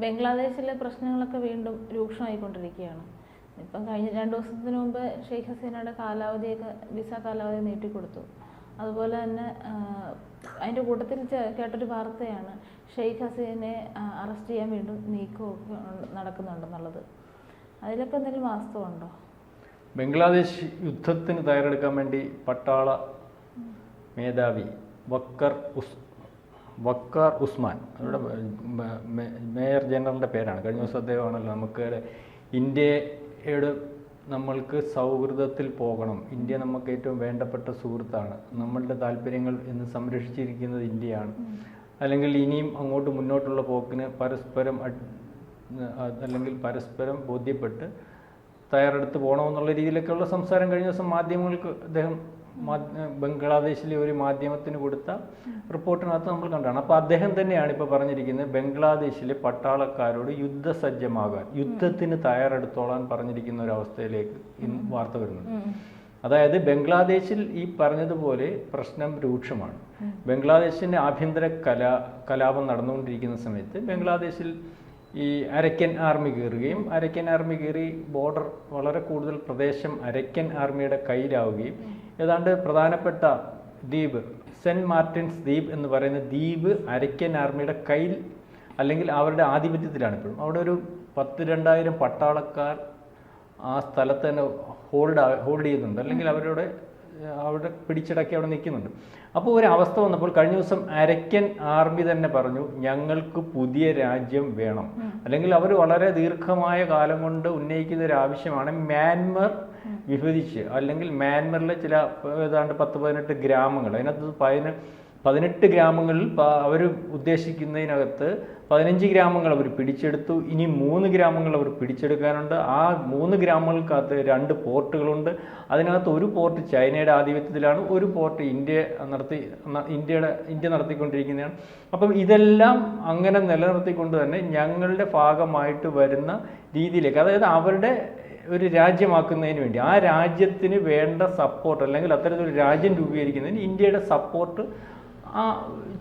ബംഗ്ലാദേശിലെ പ്രശ്നങ്ങളൊക്കെ വീണ്ടും രൂക്ഷമായിക്കൊണ്ടിരിക്കുകയാണ്. ഇപ്പം കഴിഞ്ഞ 2 ദിവസത്തിന് മുമ്പ് ഷെയ്ഖ് ഹസീനയുടെ വിസ കാലാവധി നീട്ടിക്കൊടുത്തു. അതുപോലെ തന്നെ അതിൻ്റെ കൂട്ടത്തിൽ കേട്ടൊരു വാർത്തയാണ് ഷെയ്ഖ് ഹസീനെ അറസ്റ്റ് ചെയ്യാൻ വീണ്ടും നീക്കമൊക്കെ നടക്കുന്നുണ്ടെന്നുള്ളത്. അതിലൊക്കെ എന്തെങ്കിലും വാസ്തവമുണ്ടോ? ബംഗ്ലാദേശ് യുദ്ധത്തിന് തയ്യാറെടുക്കാൻ വേണ്ടി പട്ടാള മേധാവി വക്കാർ ഉസ്മാൻ, അവരുടെ മേയർ ജനറലിൻ്റെ പേരാണ്. കഴിഞ്ഞ ദിവസം അദ്ദേഹമാണല്ലോ നമുക്ക് ഇന്ത്യയുടെ നമ്മൾക്ക് സൗഹൃദത്തിൽ പോകണം, ഇന്ത്യ നമുക്ക് ഏറ്റവും വേണ്ടപ്പെട്ട സുഹൃത്താണ്, നമ്മളുടെ താല്പര്യങ്ങൾ എന്ന് സംരക്ഷിച്ചിരിക്കുന്നത് ഇന്ത്യയാണ്, അല്ലെങ്കിൽ ഇനിയും അങ്ങോട്ട് മുന്നോട്ടുള്ള പോക്കിന് പരസ്പരം ബോധ്യപ്പെട്ട് തയ്യാറെടുത്ത് പോകണമെന്നുള്ള രീതിയിലൊക്കെയുള്ള സംസാരം കഴിഞ്ഞ ദിവസം മാധ്യമങ്ങൾക്ക് അദ്ദേഹം ബംഗ്ലാദേശിലെ ഒരു മാധ്യമത്തിന് കൊടുത്ത റിപ്പോർട്ടിനകത്ത് നമ്മൾ കണ്ടാണ്. അപ്പോൾ അദ്ദേഹം തന്നെയാണ് ഇപ്പോൾ പറഞ്ഞിരിക്കുന്നത് ബംഗ്ലാദേശിലെ പട്ടാളക്കാരോട് യുദ്ധസജ്ജമാകാൻ, യുദ്ധത്തിന് തയ്യാറെടുത്തോളാൻ പറഞ്ഞിരിക്കുന്ന ഒരു അവസ്ഥയിലേക്ക് വാർത്ത വരുന്നുണ്ട്. അതായത് ബംഗ്ലാദേശിൽ ഈ പറഞ്ഞതുപോലെ പ്രശ്നം രൂക്ഷമാണ്. ബംഗ്ലാദേശിൻ്റെ ആഭ്യന്തര കലാപം നടന്നുകൊണ്ടിരിക്കുന്ന സമയത്ത് ബംഗ്ലാദേശിൽ ഈ അരക്കൻ ആർമി കയറുകയും അരക്കൻ ആർമി കയറി ബോർഡർ വളരെ കൂടുതൽ പ്രദേശം അരക്കൻ ആർമിയുടെ കയ്യിലാവുകയും ഏതാണ്ട് പ്രധാനപ്പെട്ട ദ്വീപ് സെൻറ്റ് മാർട്ടിൻസ് ദ്വീപ് എന്ന് പറയുന്ന ദ്വീപ് അരക്കൻ ആർമിയുടെ കയ്യിൽ അല്ലെങ്കിൽ അവരുടെ ആധിപത്യത്തിലാണ് ഇപ്പോഴും. അവിടെ ഒരു 10,000-2000 പട്ടാളക്കാർ ആ സ്ഥലത്ത് തന്നെ ഹോൾഡ് ചെയ്യുന്നുണ്ട്, അല്ലെങ്കിൽ അവിടെ പിടിച്ചടക്കി അവിടെ നിൽക്കുന്നുണ്ട്. അപ്പോൾ ഒരു അവസ്ഥ വന്നപ്പോൾ കഴിഞ്ഞ ദിവസം അരക്കൻ ആർമി തന്നെ പറഞ്ഞു ഞങ്ങൾക്ക് പുതിയ രാജ്യം വേണം, അല്ലെങ്കിൽ അവർ വളരെ ദീർഘമായ കാലം കൊണ്ട് ഉന്നയിക്കുന്ന ഒരു ആവശ്യമാണ് മ്യാൻമർ വിഭജിച്ച്, അല്ലെങ്കിൽ മ്യാൻമറിലെ ചില ഏതാണ്ട് 10-18 ഗ്രാമങ്ങൾ, അതിനകത്ത് 18 ഗ്രാമങ്ങളിൽ അവർ ഉദ്ദേശിക്കുന്നതിനകത്ത് 15 ഗ്രാമങ്ങൾ അവർ പിടിച്ചെടുത്തു. ഇനി 3 ഗ്രാമങ്ങൾ അവർ പിടിച്ചെടുക്കാനുണ്ട്. ആ 3 ഗ്രാമങ്ങൾക്കകത്ത് 2 പോർട്ടുകളുണ്ട്. അതിനകത്ത് ഒരു പോർട്ട് ചൈനയുടെ ആധിപത്യത്തിലാണ്, ഒരു പോർട്ട് ഇന്ത്യ നടത്തിക്കൊണ്ടിരിക്കുന്നതാണ്. അപ്പം ഇതെല്ലാം അങ്ങനെ നിലനിർത്തിക്കൊണ്ട് തന്നെ ഞങ്ങളുടെ ഭാഗമായിട്ട് വരുന്ന രീതിയിലേക്ക്, അതായത് അവരുടെ ഒരു രാജ്യമാക്കുന്നതിന് വേണ്ടി ആ രാജ്യത്തിന് വേണ്ട സപ്പോർട്ട്, അല്ലെങ്കിൽ അത്തരത്തിലൊരു രാജ്യം രൂപീകരിക്കുന്നതിന് ഇന്ത്യയുടെ സപ്പോർട്ട്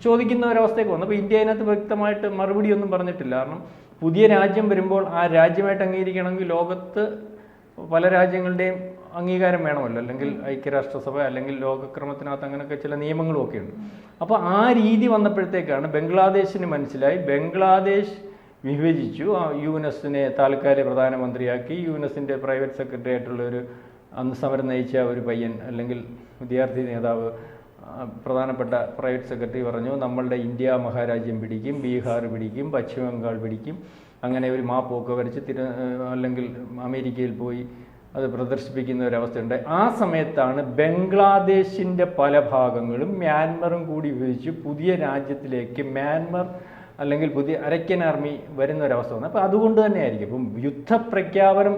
ചോദിക്കുന്ന ഒരവസ്ഥയ്ക്ക് വന്നു. അപ്പോൾ ഇന്ത്യ അതിനകത്ത് വ്യക്തമായിട്ട് മറുപടിയൊന്നും പറഞ്ഞിട്ടില്ല. കാരണം പുതിയ രാജ്യം വരുമ്പോൾ ആ രാജ്യമായിട്ട് അംഗീകരിക്കണമെങ്കിൽ ലോകത്ത് പല രാജ്യങ്ങളുടെയും അംഗീകാരം വേണമല്ലോ, അല്ലെങ്കിൽ ഐക്യരാഷ്ട്രസഭ അല്ലെങ്കിൽ ലോകക്രമത്തിനകത്ത് അങ്ങനെയൊക്കെ ചില നിയമങ്ങളും ഒക്കെ ഉണ്ട്. അപ്പോൾ ആ രീതി വന്നപ്പോഴത്തേക്കാണ് ബംഗ്ലാദേശിന് മനസ്സിലായി ബംഗ്ലാദേശ് വിഭജിച്ചു, യുനെസിനെ താൽക്കാലിക പ്രധാനമന്ത്രിയാക്കി. യുനെസിൻ്റെ പ്രൈവറ്റ് സെക്രട്ടറി ആയിട്ടുള്ള അന്ന് സമരം നയിച്ച ഒരു പയ്യൻ, അല്ലെങ്കിൽ വിദ്യാർത്ഥി നേതാവ്, പ്രധാനപ്പെട്ട പ്രൈവറ്റ് സെക്രട്ടറി പറഞ്ഞു നമ്മളുടെ ഇന്ത്യ മഹാരാജ്യം പിടിക്കും, ബീഹാർ പിടിക്കും, പശ്ചിമ ബംഗാൾ പിടിക്കും. അങ്ങനെ ഒരു മാപ്പൊക്കെ വരച്ച് അല്ലെങ്കിൽ അമേരിക്കയിൽ പോയി അത് പ്രദർശിപ്പിക്കുന്ന ഒരവസ്ഥയുണ്ട്. ആ സമയത്താണ് ബംഗ്ലാദേശിൻ്റെ പല ഭാഗങ്ങളും മ്യാൻമറും കൂടി വിഭജിച്ച് പുതിയ രാജ്യത്തിലേക്ക് മ്യാൻമർ അല്ലെങ്കിൽ പുതിയ അരക്കൻ ആർമി വരുന്ന ഒരവസ്ഥ വന്നു. അപ്പോൾ അതുകൊണ്ട് തന്നെയായിരിക്കും ഇപ്പം യുദ്ധപ്രഖ്യാപനം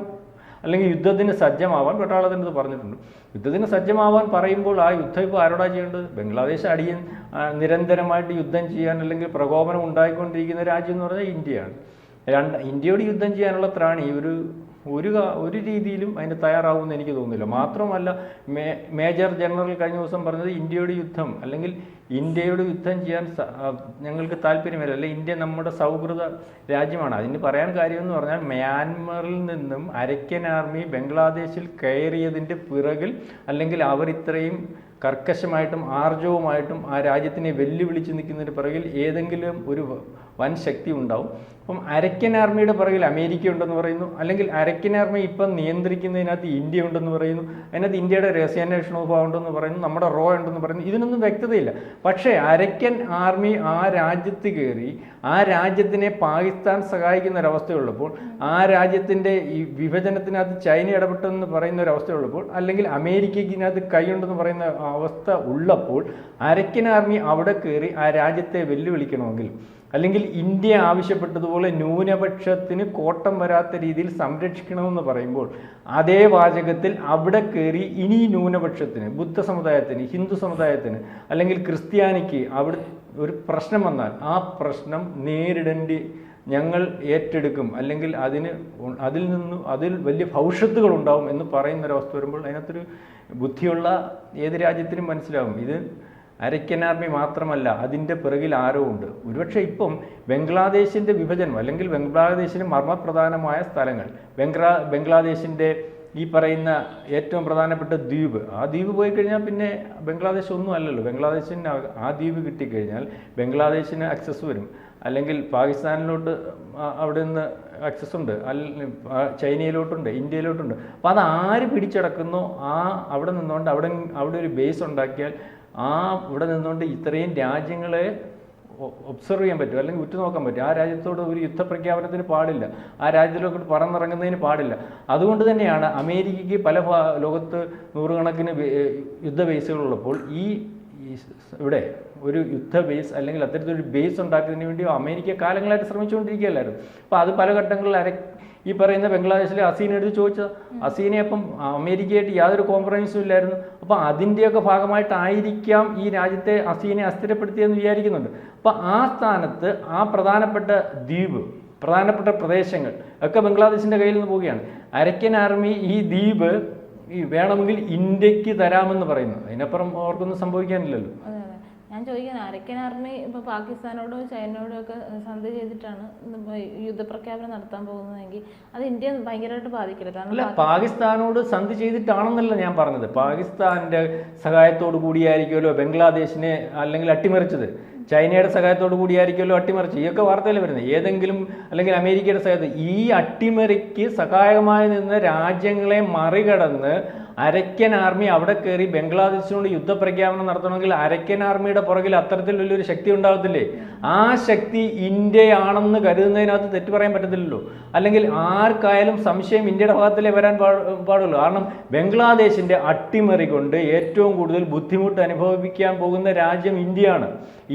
അല്ലെങ്കിൽ യുദ്ധത്തിന് സജ്ജമാവാൻ പട്ടാളത്തിനത് പറഞ്ഞിട്ടുണ്ട്. യുദ്ധത്തിന് സജ്ജമാവാൻ പറയുമ്പോൾ ആ യുദ്ധം ഇപ്പോൾ ആരോടാ ചെയ്യേണ്ടത്? ബംഗ്ലാദേശ് നിരന്തരമായിട്ട് യുദ്ധം ചെയ്യാൻ അല്ലെങ്കിൽ പ്രകോപനം ഉണ്ടായിക്കൊണ്ടിരിക്കുന്ന രാജ്യം എന്ന് പറഞ്ഞാൽ ഇന്ത്യയാണ്. ഇന്ത്യയോട് യുദ്ധം ചെയ്യാനുള്ള ത്രാണി ഒരു രീതിയിലും അതിന് തയ്യാറാവുമെന്ന് എനിക്ക് തോന്നുന്നില്ല. മാത്രമല്ല മേജർ ജനറൽ കഴിഞ്ഞ ദിവസം പറഞ്ഞത് ഇന്ത്യയോട് യുദ്ധം അല്ലെങ്കിൽ ഇന്ത്യയോട് യുദ്ധം ചെയ്യാൻ ഞങ്ങൾക്ക് താല്പര്യമില്ല, അല്ലെങ്കിൽ ഇന്ത്യ നമ്മുടെ സൗഹൃദ രാജ്യമാണ്. അതിന് പറയാൻ കാര്യമെന്ന് പറഞ്ഞാൽ മ്യാൻമറിൽ നിന്നും അരക്കൻ ആർമി ബംഗ്ലാദേശിൽ കയറിയതിൻ്റെ പിറകിൽ, അല്ലെങ്കിൽ അവർ ഇത്രയും കർക്കശമായിട്ടും ആർജവുമായിട്ടും ആ രാജ്യത്തിനെ വെല്ലുവിളിച്ച് നിൽക്കുന്നതിന് പിറകിൽ ഏതെങ്കിലും ഒരു വൻ ശക്തി ഉണ്ടാവും. അപ്പം അരക്കൻ ആർമിയുടെ പിറകിൽ അമേരിക്ക ഉണ്ടെന്ന് പറയുന്നു, അല്ലെങ്കിൽ അരക്കൻ ആർമി ഇപ്പം നിയന്ത്രിക്കുന്നതിനകത്ത് ഇന്ത്യ ഉണ്ടെന്ന് പറയുന്നു, അതിനകത്ത് ഇന്ത്യയുടെ രഹസ്യാന്വേഷണ വിഭാഗം ഉണ്ടെന്ന് പറയുന്നു, നമ്മുടെ റോ ഉണ്ടെന്ന് പറയുന്നു. ഇതിനൊന്നും വ്യക്തതയില്ല. പക്ഷേ അരക്കൻ ആർമി ആ രാജ്യത്ത് കയറി ആ രാജ്യത്തിനെ പാകിസ്ഥാൻ സഹായിക്കുന്ന ഒരവസ്ഥയുള്ളപ്പോൾ, ആ രാജ്യത്തിൻ്റെ ഈ വിഭജനത്തിനകത്ത് ചൈന ഇടപെട്ടെന്ന് പറയുന്ന ഒരവസ്ഥയുള്ളപ്പോൾ, അല്ലെങ്കിൽ അമേരിക്കയ്ക്ക് ഇതിനകത്ത് കൈയുണ്ടെന്ന് പറയുന്ന അവസ്ഥ ഉള്ളപ്പോൾ അരക്കൻ ആർമി അവിടെ കയറി ആ രാജ്യത്തെ വെല്ലുവിളിക്കണമെങ്കിൽ, അല്ലെങ്കിൽ ഇന്ത്യ ആവശ്യപ്പെട്ടതുപോലെ ന്യൂനപക്ഷത്തിന് കോട്ടം വരാത്ത രീതിയിൽ സംരക്ഷിക്കണമെന്ന് പറയുമ്പോൾ അതേ വാചകത്തിൽ അവിടെ കയറി ഇനി ന്യൂനപക്ഷത്തിന്, ബുദ്ധ സമുദായത്തിന്, ഹിന്ദു സമുദായത്തിന്, അല്ലെങ്കിൽ ക്രിസ്ത്യാനിക്ക് അവിടെ ഒരു പ്രശ്നം വന്നാൽ ആ പ്രശ്നം നേരിടേണ്ടി ഞങ്ങൾ ഏറ്റെടുക്കും, അല്ലെങ്കിൽ അതിൽ വലിയ ഭവിഷ്യത്തുകൾ ഉണ്ടാവും എന്ന് പറയുന്നൊരവസ്ഥ വരുമ്പോൾ അതിനകത്തൊരു ബുദ്ധിയുള്ള ഏത് രാജ്യത്തിനും മനസ്സിലാവും ഇത് അരയ്ക്കൻ ആർമി മാത്രമല്ല, അതിൻ്റെ പിറകിൽ ആരോ ഉണ്ട്. ഒരുപക്ഷെ ഇപ്പം ബംഗ്ലാദേശിൻ്റെ വിഭജനം അല്ലെങ്കിൽ ബംഗ്ലാദേശിന് മർമ്മപ്രധാനമായ സ്ഥലങ്ങൾ, ബംഗ്ലാദേശിൻ്റെ ഈ പറയുന്ന ഏറ്റവും പ്രധാനപ്പെട്ട ദ്വീപ്, ആ ദ്വീപ് പോയി കഴിഞ്ഞാൽ പിന്നെ ബംഗ്ലാദേശ് ഒന്നും അല്ലല്ലോ. ബംഗ്ലാദേശിന് ആ ദ്വീപ് കിട്ടിക്കഴിഞ്ഞാൽ ബംഗ്ലാദേശിന് ആക്സസ് വരും, അല്ലെങ്കിൽ പാകിസ്ഥാനിലോട്ട് അവിടെ നിന്ന് ആക്സസ് ഉണ്ട്, ചൈനയിലോട്ടുണ്ട്, ഇന്ത്യയിലോട്ടുണ്ട്. അപ്പോൾ അത് ആര് പിടിച്ചടക്കുന്നോ അവിടെ നിന്നുകൊണ്ട് അവിടെ ഒരു ബേസ് ഉണ്ടാക്കിയാൽ ഇവിടെ നിന്നുകൊണ്ട് ഇത്രയും രാജ്യങ്ങളെ ഒബ്സർവ് ചെയ്യാൻ പറ്റും, അല്ലെങ്കിൽ ഉറ്റുനോക്കാൻ പറ്റും. ആ രാജ്യത്തോട് ഒരു യുദ്ധപ്രഖ്യാപനത്തിന് പാടില്ല, ആ രാജ്യത്തിലോട്ട് പറന്നിറങ്ങുന്നതിന് പാടില്ല. അതുകൊണ്ട് തന്നെയാണ് അമേരിക്കയ്ക്ക് പല ലോകത്ത് നൂറുകണക്കിന് യുദ്ധ ബേസുകളുള്ളപ്പോൾ ഇവിടെ ഒരു യുദ്ധ ബേസ് അല്ലെങ്കിൽ അത്തരത്തിലൊരു ബേസ് ഉണ്ടാക്കുന്നതിന് വേണ്ടി അമേരിക്ക കാലങ്ങളായിട്ട് ശ്രമിച്ചുകൊണ്ടിരിക്കുകയല്ലായിരുന്നു. അപ്പോൾ അത് പല ഘട്ടങ്ങളിൽ ഈ പറയുന്ന ബംഗ്ലാദേശിലെ ഹസീന എടുത്ത് ചോദിച്ചത്, ഹസീനെ അപ്പം അമേരിക്കയായിട്ട് യാതൊരു കോംപ്രമൈസും ഇല്ലായിരുന്നു. അപ്പോൾ അതിൻ്റെയൊക്കെ ഭാഗമായിട്ടായിരിക്കാം ഈ രാജ്യത്തെ ഹസീനെ അസ്ഥിരപ്പെടുത്തിയെന്ന് വിചാരിക്കുന്നുണ്ട്. അപ്പോൾ ആ സ്ഥാനത്ത് ആ പ്രധാനപ്പെട്ട ദ്വീപ്, പ്രധാനപ്പെട്ട പ്രദേശങ്ങൾ ഒക്കെ ബംഗ്ലാദേശിൻ്റെ കയ്യിൽ നിന്ന് പോവുകയാണ്. അരയ്ക്കൻ ആർമി ഈ ദ്വീപ് വേണമെങ്കിൽ ഇന്ത്യക്ക് തരാമെന്ന് പറയുന്നു. അതിനപ്പുറം അവർക്കൊന്നും സംഭവിക്കാനില്ലല്ലോ. ഞാൻ ചോദിക്കാൻ, അരയ്ക്കൻ ആർമി ഇപ്പോൾ പാകിസ്ഥാനോടോ ചൈനയോടോ ഒക്കെ സന്ധി ചെയ്തിട്ടാണ് യുദ്ധപ്രഖ്യാപനം നടത്താൻ പോകുന്നതെങ്കിൽ അത് ഇന്ത്യ ഭയങ്കരമായിട്ട് ബാധിക്കില്ല. കാരണം പാകിസ്ഥാനോട് സന്ധി ചെയ്തിട്ടാണെന്നല്ല ഞാൻ പറഞ്ഞത്. പാകിസ്ഥാന്റെ സഹായത്തോടു കൂടിയായിരിക്കുമല്ലോ ബംഗ്ലാദേശിനെ അല്ലെങ്കിൽ അട്ടിമറിച്ചത്, ചൈനയുടെ സഹായത്തോടു കൂടിയായിരിക്കുമല്ലോ അട്ടിമറിച്ച്. ഇതൊക്കെ വാർത്തയിൽ വരുന്നത്. ഏതെങ്കിലും അല്ലെങ്കിൽ അമേരിക്കയുടെ സഹായത്തിൽ ഈ അട്ടിമറിക്ക് സഹായകമായി നിന്ന രാജ്യങ്ങളെ മറികടന്ന് അരയ്ക്കൻ ആർമി അവിടെ കയറി ബംഗ്ലാദേശിനോട് യുദ്ധപ്രഖ്യാപനം നടത്തണമെങ്കിൽ അരയ്ക്കൻ ആർമിയുടെ പുറകിൽ അത്തരത്തിൽ വലിയൊരു ശക്തി ഉണ്ടാകത്തില്ലേ? ആ ശക്തി ഇന്ത്യയാണെന്ന് കരുതുന്നതിനകത്ത് തെറ്റ് പറയാൻ പറ്റത്തില്ലല്ലോ. അല്ലെങ്കിൽ ആർക്കായാലും സംശയം ഇന്ത്യയുടെ ഭാഗത്തിലേ വരാൻ പാടുള്ളൂ. കാരണം ബംഗ്ലാദേശിൻ്റെ അട്ടിമറി കൊണ്ട് ഏറ്റവും കൂടുതൽ ബുദ്ധിമുട്ട് അനുഭവിക്കാൻ പോകുന്ന രാജ്യം ഇന്ത്യയാണ്.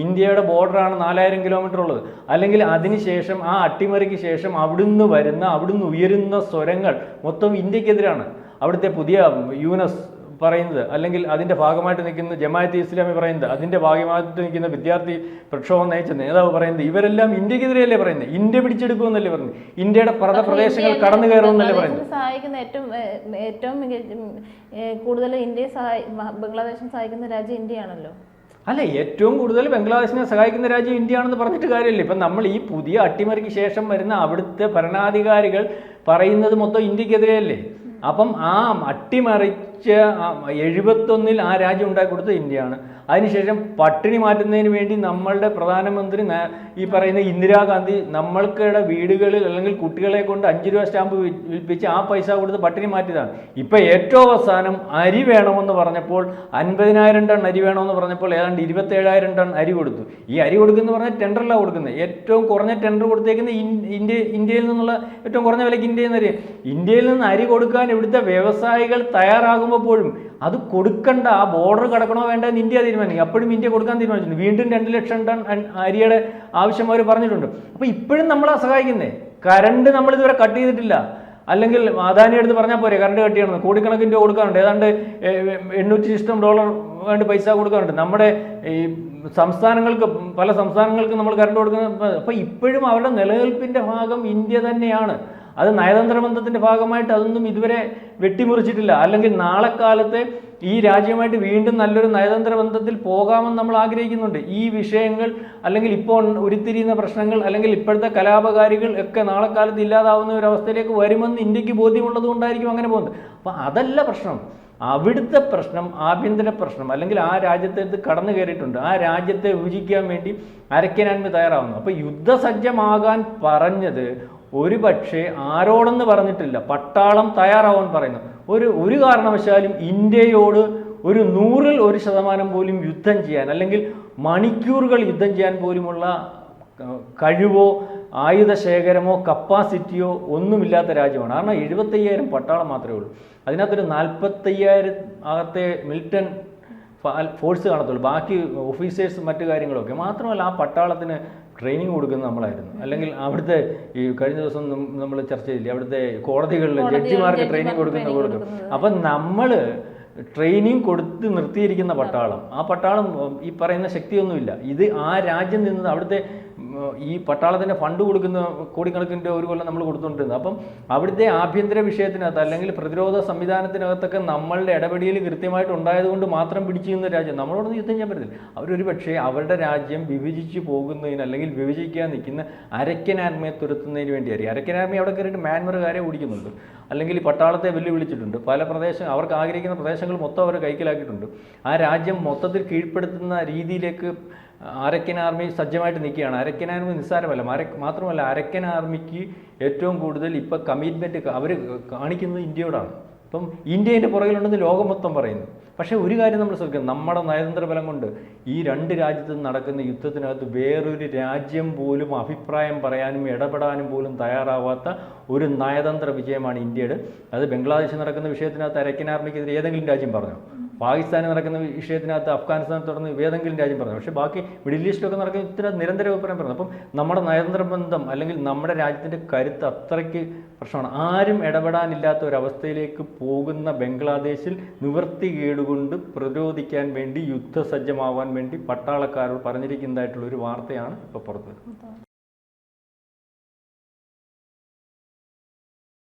ഇന്ത്യയുടെ ബോർഡറാണ് 4000 കിലോമീറ്റർ ഉള്ളത്. അല്ലെങ്കിൽ അതിനുശേഷം ആ അട്ടിമറിക്ക് ശേഷം അവിടുന്ന് ഉയരുന്ന സ്വരങ്ങൾ മൊത്തം ഇന്ത്യക്കെതിരാണ്. അവിടുത്തെ പുതിയ യൂനസ് പറയുന്നത്, അല്ലെങ്കിൽ അതിൻ്റെ ഭാഗമായിട്ട് നിൽക്കുന്ന ജമാഅത്തെ ഇസ്ലാമി പറയുന്നത്, അതിൻ്റെ ഭാഗമായിട്ട് നിൽക്കുന്ന വിദ്യാർത്ഥി പ്രക്ഷോഭം നയിച്ച നേതാവ് പറയുന്നത്, ഇവരെല്ലാം ഇന്ത്യക്കെതിരെയല്ലേ പറയുന്നത്. ഇന്ത്യ പിടിച്ചെടുക്കുമെന്നല്ലേ പറയുന്നത്. ഇന്ത്യയുടെ പ്രദേശങ്ങൾ കടന്നു കയറുമെന്നല്ലേ പറയുന്നത്. സഹായിക്കുന്ന ഏറ്റവും കൂടുതൽ ബംഗ്ലാദേശിനെ സഹായിക്കുന്ന രാജ്യം ഇന്ത്യയാണല്ലോ. അല്ല, ഏറ്റവും കൂടുതൽ ബംഗ്ലാദേശിനെ സഹായിക്കുന്ന രാജ്യം ഇന്ത്യയാണെന്ന് പറഞ്ഞിട്ട് കാര്യമില്ല. ഇപ്പം നമ്മൾ ഈ പുതിയ അട്ടിമറിക്ക് ശേഷം വരുന്ന അവിടുത്തെ ഭരണാധികാരികൾ പറയുന്നത് മൊത്തം ഇന്ത്യക്കെതിരെയല്ലേ. അപ്പം ആ അട്ടിമറിച്ച് 71-ൽ ആ രാജ്യം ഉണ്ടാക്കി കൊടുത്തത് ഇന്ത്യയാണ്. അതിനുശേഷം പട്ടിണി മാറ്റുന്നതിന് വേണ്ടി നമ്മളുടെ പ്രധാനമന്ത്രി ഈ പറയുന്ന ഇന്ദിരാഗാന്ധി നമ്മൾക്കിടെ വീടുകളിൽ അല്ലെങ്കിൽ കുട്ടികളെ കൊണ്ട് 5 രൂപ സ്റ്റാമ്പ് വിൽപ്പിച്ച് ആ പൈസ കൊടുത്ത് പട്ടിണി മാറ്റിയതാണ്. ഇപ്പം ഏറ്റവും അവസാനം അരി വേണമെന്ന് പറഞ്ഞപ്പോൾ 50,000 ടൺ അരി വേണമെന്ന് പറഞ്ഞപ്പോൾ ഏതാണ്ട് 27,000 ടൺ അരി കൊടുത്തു. ഈ അരി കൊടുക്കുന്ന പറഞ്ഞാൽ ടെൻഡറിലാണ് കൊടുക്കുന്നത്. ഏറ്റവും കുറഞ്ഞ ടെൻഡർ കൊടുത്തേക്കുന്ന ഇന്ത്യയിൽ നിന്നുള്ള ഏറ്റവും കുറഞ്ഞ വിലയ്ക്ക് ഇന്ത്യയിൽ നിന്ന് അരി കൊടുക്കാൻ ഇവിടുത്തെ വ്യവസായികൾ തയ്യാറാകുമ്പോൾ പോലും അത് കൊടുക്കണ്ട, ആ ബോർഡർ കടക്കണോ വേണ്ടെന്ന് ഇന്ത്യ തീരുമാനിക്കും. അപ്പോഴും ഇന്ത്യ കൊടുക്കാൻ തീരുമാനിച്ചിട്ടുണ്ട്. വീണ്ടും 2 ലക്ഷം ടൺ അരിയുടെ ആവശ്യം അവർ പറഞ്ഞിട്ടുണ്ട്. അപ്പോൾ ഇപ്പോഴും നമ്മളാ സഹായിക്കുന്നേ. കറണ്ട് നമ്മളിതുവരെ കട്ട് ചെയ്തിട്ടില്ല. അല്ലെങ്കിൽ അദാനി എടുത്ത് പറഞ്ഞാൽ പോരെ കറണ്ട് കട്ട് ചെയ്യണമെന്ന്. കോടിക്കണക്കിന് രൂപ കൊടുക്കാറുണ്ട്. ഏതാണ്ട് $800 വേണ്ടി പൈസ കൊടുക്കാറുണ്ട്. നമ്മുടെ ഈ പല സംസ്ഥാനങ്ങൾക്ക് നമ്മൾ കറണ്ട് കൊടുക്കുന്നത്. അപ്പോൾ ഇപ്പോഴും അവരുടെ നിലനിൽപ്പിൻ്റെ ഭാഗം ഇന്ത്യ തന്നെയാണ്. അത് നയതന്ത്ര ബന്ധത്തിൻ്റെ ഭാഗമായിട്ട് അതൊന്നും ഇതുവരെ വെട്ടിമുറിച്ചിട്ടില്ല. അല്ലെങ്കിൽ നാളെ കാലത്ത് ഈ രാജ്യമായിട്ട് വീണ്ടും നല്ലൊരു നയതന്ത്ര ബന്ധത്തിൽ പോകാമെന്ന് നമ്മൾ ആഗ്രഹിക്കുന്നുണ്ട്. ഈ വിഷയങ്ങൾ അല്ലെങ്കിൽ ഇപ്പോൾ ഉരുത്തിരിയുന്ന പ്രശ്നങ്ങൾ അല്ലെങ്കിൽ ഇപ്പോഴത്തെ കലാപകാരികൾ ഒക്കെ നാളെ കാലത്ത് ഇല്ലാതാവുന്ന ഒരു അവസ്ഥയിലേക്ക് വരുമെന്ന് ഇന്ത്യക്ക് ബോധ്യമുള്ളത് കൊണ്ടായിരിക്കും അങ്ങനെ പോകുന്നത്. അപ്പോൾ അതല്ല പ്രശ്നം. അവിടുത്തെ പ്രശ്നം ആഭ്യന്തര പ്രശ്നം, അല്ലെങ്കിൽ ആ രാജ്യത്തേക്ക് കടന്നു കയറിയിട്ടുണ്ട്. ആ രാജ്യത്തെ വിഭജിക്കാൻ വേണ്ടി അരയ്ക്കൻ ആർമി തയ്യാറാവുന്നു. അപ്പോൾ യുദ്ധസജ്ജമാകാൻ പറഞ്ഞത് ഒരു പക്ഷേ ആരോടെന്ന് പറഞ്ഞിട്ടില്ല, പട്ടാളം തയ്യാറാവാൻ പറയുന്നു. ഒരു കാരണവശാലും ഇന്ത്യയോട് ഒരു 100% പോലും യുദ്ധം ചെയ്യാൻ, അല്ലെങ്കിൽ മണിക്കൂറുകൾ യുദ്ധം ചെയ്യാൻ പോലുമുള്ള കഴിവോ ആയുധ ശേഖരമോ കപ്പാസിറ്റിയോ ഒന്നുമില്ലാത്ത രാജ്യമാണ്. കാരണം 75,000 പട്ടാളം മാത്രമേ ഉള്ളൂ. അതിനകത്തൊരു 45,000 അകത്തെ മിലിറ്റൻ ഫോഴ്സ് കാണത്തുള്ളൂ. ബാക്കി ഓഫീസേഴ്സും മറ്റു കാര്യങ്ങളൊക്കെ. മാത്രമല്ല ആ പട്ടാളത്തിന് ട്രെയിനിങ് കൊടുക്കുന്നത് നമ്മളായിരുന്നു. അല്ലെങ്കിൽ അവിടുത്തെ ഈ കഴിഞ്ഞ ദിവസം നമ്മൾ ചർച്ച ചെയ്തില്ലേ, അവിടുത്തെ കോടതികളിൽ ജഡ്ജിമാർക്ക് ട്രെയിനിങ് കൊടുക്കും. അപ്പം നമ്മൾ ട്രെയിനിങ് കൊടുത്ത് നിർത്തിയിരിക്കുന്ന പട്ടാളം, ആ പട്ടാളം ഈ പറയുന്ന ശക്തിയൊന്നുമില്ല. ഇത് ആ രാജ്യം നിന്നത് അവിടുത്തെ ഈ പട്ടാളത്തിന് ഫണ്ട് കൊടുക്കുന്ന കോടിക്കണക്കിൻ്റെ ഒരു കൊല്ലം നമ്മൾ കൊടുത്തുകൊണ്ടിരുന്നത്. അപ്പം അവിടുത്തെ ആഭ്യന്തര വിഷയത്തിനകത്ത് അല്ലെങ്കിൽ പ്രതിരോധ സംവിധാനത്തിനകത്തൊക്കെ നമ്മളുടെ ഇടപെടൽ കൃത്യമായിട്ട് ഉണ്ടായതുകൊണ്ട് മാത്രം പിടിച്ചു നിന്ന രാജ്യം നമ്മളോടൊന്നും യുദ്ധം ചെയ്യാൻ പറ്റില്ല. അവരൊരു പക്ഷേ അവരുടെ രാജ്യം വിഭജിച്ച് പോകുന്നതിന് അല്ലെങ്കിൽ വിഭജിക്കാൻ നിൽക്കുന്ന അരക്കൻ ആർമിയെ തുരത്തുന്നതിന് വേണ്ടിയായിരിക്കും. അരക്കൻ ആർമി അവിടെ കയറിയിട്ട് മ്യാൻമറുകാരെ ഓടിക്കുന്നുണ്ട്, അല്ലെങ്കിൽ ഈ പട്ടാളത്തെ വെല്ലുവിളിച്ചിട്ടുണ്ട്. പല പ്രദേശം അവർക്ക് ആഗ്രഹിക്കുന്ന പ്രദേശങ്ങൾ മൊത്തം അവർ കൈക്കലാക്കിയിട്ടുണ്ട്. ആ രാജ്യം മൊത്തത്തിൽ കീഴ്പ്പെടുത്തുന്ന രീതിയിലേക്ക് അരക്കൻ ആർമി സജ്ജമായിട്ട് നിൽക്കുകയാണ്. അരക്കൻ ആർമി നിസ്സാരമല്ല. മാത്രമല്ല അരക്കൻ ആർമിക്ക് ഏറ്റവും കൂടുതൽ ഇപ്പം കമ്മിറ്റ്മെൻറ്റ് അവർ കാണിക്കുന്നത് ഇന്ത്യയോടാണ്. ഇപ്പം ഇന്ത്യൻ്റെ പുറകിലുണ്ടെന്ന് ലോകം മൊത്തം പറയുന്നു. പക്ഷേ ഒരു കാര്യം നമ്മൾ ശ്രദ്ധിക്കണം, നമ്മുടെ നയതന്ത്ര ബലം കൊണ്ട് ഈ രണ്ട് രാജ്യത്ത് നടക്കുന്ന യുദ്ധത്തിനകത്ത് വേറൊരു രാജ്യം പോലും അഭിപ്രായം പറയാനും ഇടപെടാനും പോലും തയ്യാറാവാത്ത ഒരു നയതന്ത്ര വിജയമാണ് ഇന്ത്യയുടെ. അത് ബംഗ്ലാദേശിൽ നടക്കുന്ന വിഷയത്തിനകത്ത് അരക്കൻ ആർമിക്കെതിരെ ഏതെങ്കിലും രാജ്യം പറഞ്ഞു? പാകിസ്ഥാനിൽ നടക്കുന്ന വിഷയത്തിനകത്ത് അഫ്ഗാനിസ്ഥാൻ തുടർന്ന് ഏതെങ്കിലും രാജ്യം പറഞ്ഞു? പക്ഷേ ബാക്കി മിഡിൽ ഈസ്റ്റിലൊക്കെ നടക്കുന്ന യുദ്ധത്തിനകത്ത് നിരന്തര അഭിപ്രായം പറഞ്ഞു. അപ്പം നമ്മുടെ നയതന്ത്ര ബന്ധം അല്ലെങ്കിൽ നമ്മുടെ രാജ്യത്തിൻ്റെ കരുത്ത് അത്രയ്ക്ക് പ്രശ്നമാണ്. ആരും ഇടപെടാനില്ലാത്ത ഒരവസ്ഥയിലേക്ക് പോകുന്ന ബംഗ്ലാദേശിൽ നിവൃത്തികേടുകൊണ്ട് പ്രതിരോധിക്കാൻ വേണ്ടി യുദ്ധസജ്ജമാവാൻ വേണ്ടി പട്ടാളക്കാരോട് പറഞ്ഞിരിക്കുന്നതായിട്ടുള്ള ഒരു വാർത്തയാണ് ഇപ്പോൾ പുറത്ത്.